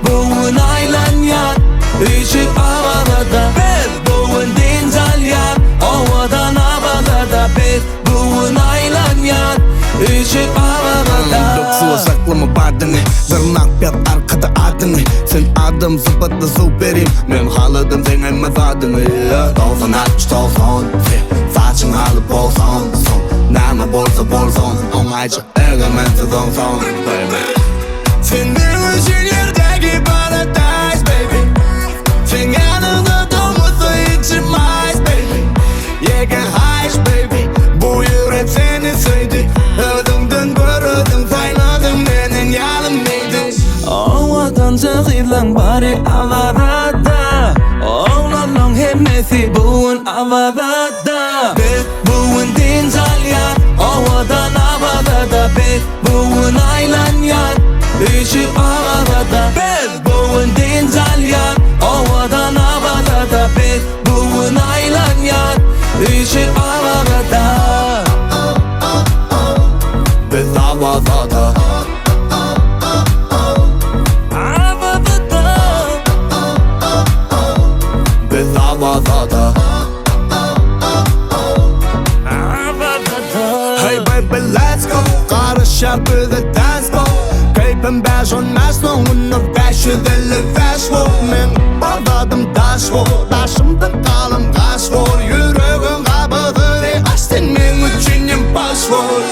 bugun aylangan Işık havada Biz bugun denizalyan Havadan havada Biz bugun aylangan Işık havada Doksuva saklama badını Zırnak yap arkada adını Sen adım zıpatla su vereyim Men haladım sen emmez adını 90-60-90 Saçın alıp olsan son Nama bolsa bolson Onayca ergemensiz son Baby Senin için yerdeki paradise baby Sen yanında durmasa içilmez baby Yegen highs baby Bu yürek seni sevdi Ödümden görürdüm sayladım Benim yanım neydi Havadan zehirlen bari havada Oğlanın hemmesi bugun havada Biz bugun denizalyan Havadan havada Biz bugun aylangan Işık havada Biz bugun denizalyan Havadan havada Biz bugun aylangan Işık havada Biz havada Biz havada Hey baby let's go Karışar bize dance go Keyfim beş olmaz Onu beş yüzeli fast walk Men bağladım taş var Başımdan kalım kaş var Yüreğim kapıdır Açtın men için impossible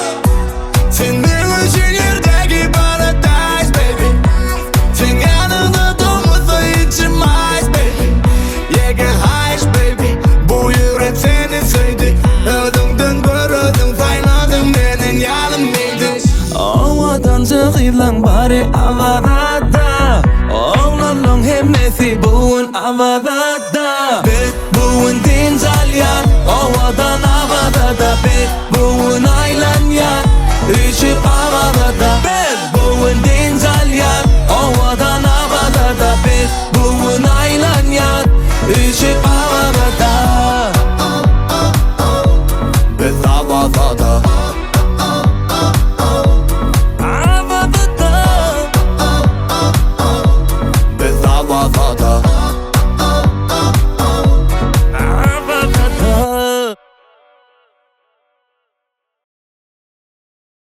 Senin için yerdeki paradise baby Sen yanında durmasa içilmez baby Yegen highs baby Bu yürek seni sevdi Ödümden görürdüm sayladım Benim yanım neydi Havadan zehirlen bari havada Oğlanın hemmesi bugun havada Biz bugun denizalyan Havadan